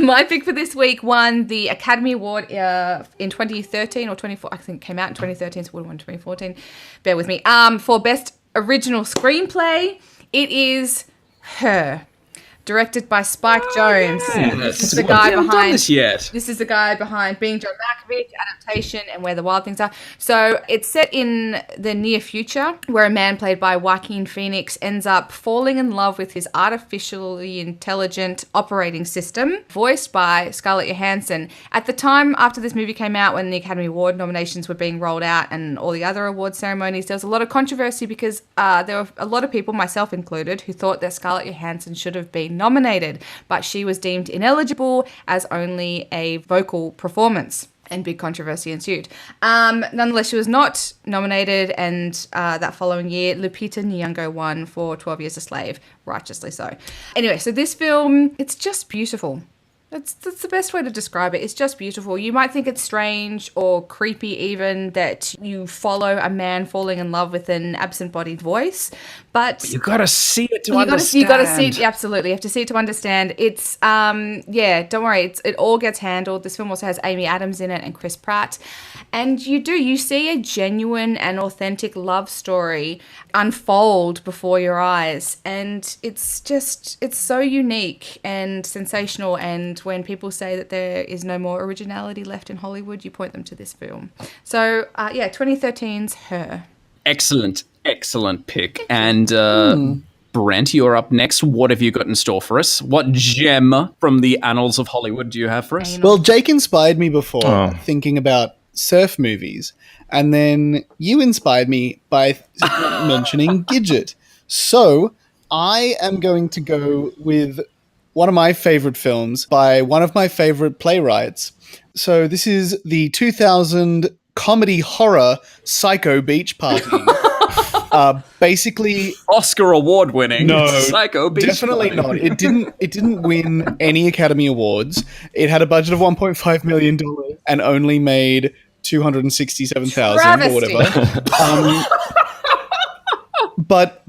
Speaker 2: my pick for this week won the Academy Award in 2013 or 24. I think it came out in 2013, so it would have won 2014. Bear with me. For Best Original Screenplay, it is Her. Directed by Spike Jones. This is the guy
Speaker 1: haven't done this yet.
Speaker 2: This is the guy behind Being John Malkovich, Adaptation, and Where the Wild Things Are. So it's set in the near future, where a man played by Joaquin Phoenix ends up falling in love with his artificially intelligent operating system, voiced by Scarlett Johansson. At the time after this movie came out, when the Academy Award nominations were being rolled out and all the other award ceremonies, there was a lot of controversy because there were a lot of people, myself included, who thought that Scarlett Johansson should have been nominated, but she was deemed ineligible as only a vocal performance, and big controversy ensued. Nonetheless, she was not nominated, and that following year, Lupita Nyong'o won for 12 Years a Slave, righteously so. Anyway, so this film, it's just beautiful. That's the best way to describe it. It's just beautiful. You might think it's strange or creepy even that you follow a man falling in love with an absent-bodied voice, but
Speaker 1: You got to see it to understand.
Speaker 2: you got to see it. Absolutely, you have to see it to understand. It's don't worry. It all gets handled. This film also has Amy Adams in it and Chris Pratt, and you see a genuine and authentic love story unfold before your eyes, and it's so unique and sensational. And when people say that there is no more originality left in Hollywood, you point them to this film. So 2013's Her.
Speaker 1: Excellent pick. And Brent, you're up next. What have you got in store for us? What gem from the annals of Hollywood do you have for us?
Speaker 3: Well, Jake inspired me before thinking about surf movies, and then you inspired me by mentioning Gidget. So I am going to go with one of my favorite films by one of my favorite playwrights. So this is the 2000 comedy horror Psycho Beach Party. Basically,
Speaker 1: Oscar award winning.
Speaker 3: No,
Speaker 1: Psycho Beach
Speaker 3: definitely
Speaker 1: Party.
Speaker 3: not. It didn't win any Academy Awards. It had a budget of $1.5 million and only made $267,000 or whatever. But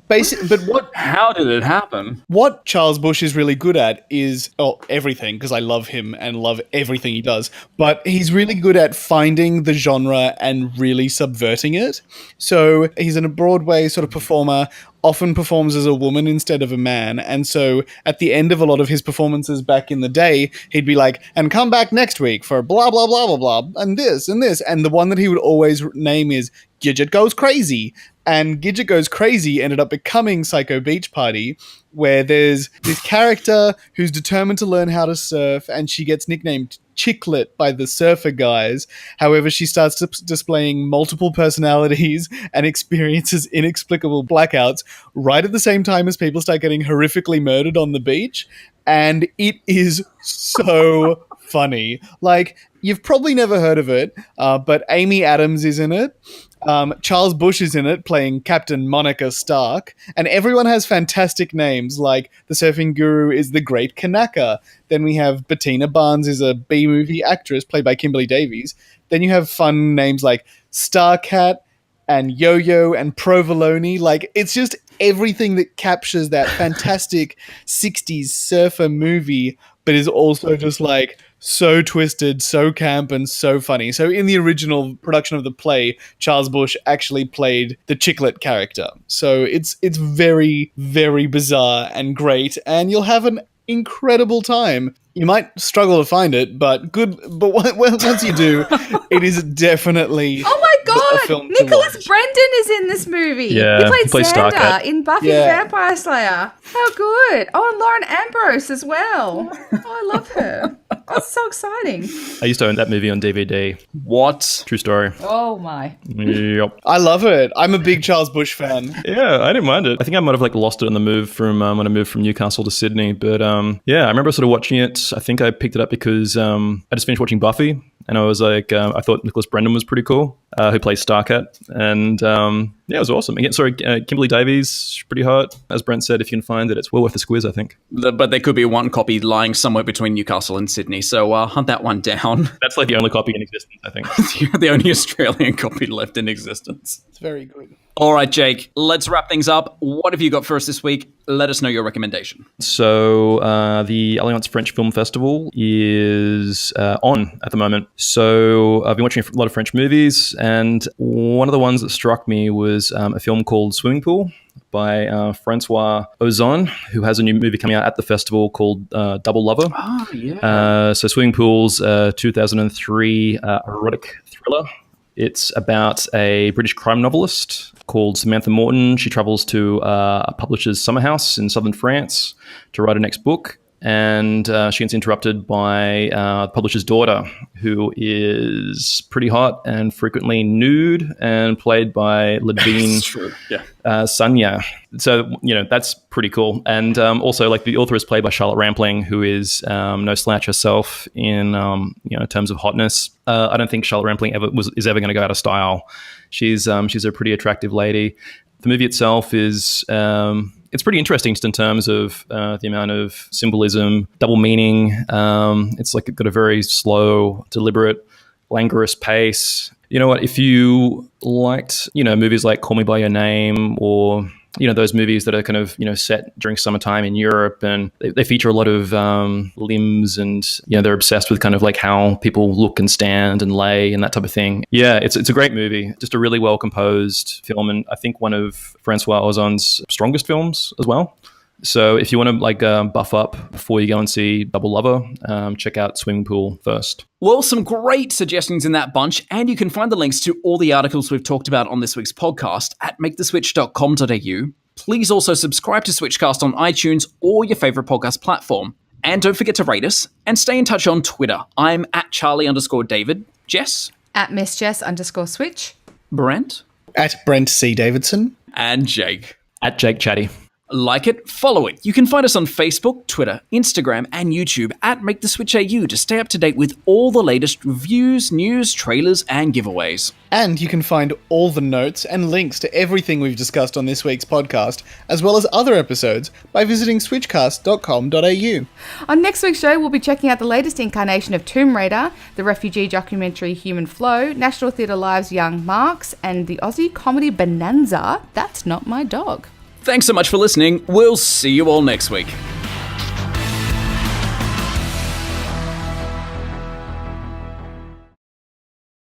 Speaker 1: how did it happen?
Speaker 3: What Charles Busch is really good at is everything, because I love him and love everything he does, but he's really good at finding the genre and really subverting it. So he's a Broadway sort of performer, often performs as a woman instead of a man, and so at the end of a lot of his performances back in the day, he'd be like, and come back next week for blah blah blah blah blah and this, and the one that he would always name is Gidget Goes Crazy. And Gidget Goes Crazy ended up becoming Psycho Beach Party, where there's this character who's determined to learn how to surf, and she gets nicknamed Chicklet by the surfer guys. However, she starts displaying multiple personalities and experiences inexplicable blackouts right at the same time as people start getting horrifically murdered on the beach. And it is so funny. Like, you've probably never heard of it, but Amy Adams is in it. Charles Busch is in it, playing Captain Monica Stark, and everyone has fantastic names, like the surfing guru is the Great Kanaka. Then we have Bettina Barnes is a B-movie actress, played by Kimberly Davies. Then you have fun names like Starcat and Yo-Yo and Provolone. Like, it's just everything that captures that fantastic 60s surfer movie, but is also just like so twisted, so camp, and so funny. So in the original production of the play, Charles Busch actually played the Chicklet character. So it's very, very bizarre and great, and you'll have an incredible time. You might struggle to find it, but once you do, it is definitely a film to
Speaker 2: Nicholas
Speaker 3: watch.
Speaker 2: Brendan is in this movie.
Speaker 4: Yeah,
Speaker 2: he played Xander
Speaker 4: Starcat.
Speaker 2: in Buffy the Vampire Slayer. How good. Oh, and Lauren Ambrose as well. Oh, I love her. That's so exciting.
Speaker 4: I used to own that movie on DVD.
Speaker 1: What?
Speaker 4: True story.
Speaker 2: Oh my.
Speaker 4: Yep.
Speaker 3: I love it. I'm a big Charles Busch fan.
Speaker 4: Yeah, I didn't mind it. I think I might have like lost it on the move from when I moved from Newcastle to Sydney. But yeah, I remember sort of watching it. I think I picked it up because I just finished watching Buffy, and I was like, I thought Nicholas Brendan was pretty cool, who plays Starcat, and yeah, it was awesome. Again, sorry, Kimberly Davies, pretty hot. As Brent said, if you can find it, it's well worth the squiz, I think.
Speaker 1: But there could be one copy lying somewhere between Newcastle and Sydney, so hunt that one down.
Speaker 4: That's like the only copy in existence, I think.
Speaker 1: The only Australian copy left in existence.
Speaker 3: It's very good.
Speaker 1: All right, Jake, let's wrap things up. What have you got for us this week? Let us know your recommendation.
Speaker 4: So the Alliance French Film Festival is on at the moment. So I've been watching a lot of French movies, and one of the ones that struck me was a film called Swimming Pool by Francois Ozon, who has a new movie coming out at the festival called Double Lover.
Speaker 1: Oh, yeah.
Speaker 4: So Swimming Pool's 2003 erotic thriller. It's about a British crime novelist called Samantha Morton. She travels to a publisher's summer house in southern France to write her next book. And she gets interrupted by the publisher's daughter, who is pretty hot and frequently nude and played by Ladvine Sanya. So, that's pretty cool. And also, like, the author is played by Charlotte Rampling, who is no slouch herself in terms of hotness. I don't think Charlotte Rampling is ever going to go out of style. She's a pretty attractive lady. The movie itself is it's pretty interesting just in terms of the amount of symbolism, double meaning. It's like got a very slow, deliberate, languorous pace. You know what? If you liked, movies like Call Me by Your Name, or those movies that are kind of set during summertime in Europe, and they feature a lot of limbs, and they're obsessed with kind of like how people look and stand and lay and that type of thing. Yeah, it's a great movie, just a really well composed film, and I think one of Francois Ozon's strongest films as well. So if you want to buff up before you go and see Double Lover, check out Swimming Pool first.
Speaker 1: Well, some great suggestions in that bunch, and you can find the links to all the articles we've talked about on this week's podcast at maketheswitch.com.au. Please also subscribe to SWITCHCast on iTunes or your favourite podcast platform. And don't forget to rate us and stay in touch on Twitter. I'm at Charlie_David. Jess?
Speaker 2: At Miss Jess_Switch.
Speaker 1: Brent?
Speaker 3: At Brent C. Davidson.
Speaker 1: And Jake?
Speaker 4: At Jake Chatty.
Speaker 1: Like it, follow it. You can find us on Facebook, Twitter, Instagram, and YouTube at Make the Switch AU to stay up to date with all the latest reviews, news, trailers, and giveaways.
Speaker 3: And you can find all the notes and links to everything we've discussed on this week's podcast, as well as other episodes, by visiting switchcast.com.au.
Speaker 2: On next week's show, we'll be checking out the latest incarnation of Tomb Raider, the refugee documentary Human Flow, National Theatre Live's Young Marks, and the Aussie comedy Bonanza, That's Not My Dog.
Speaker 1: Thanks so much for listening. We'll see you all next week.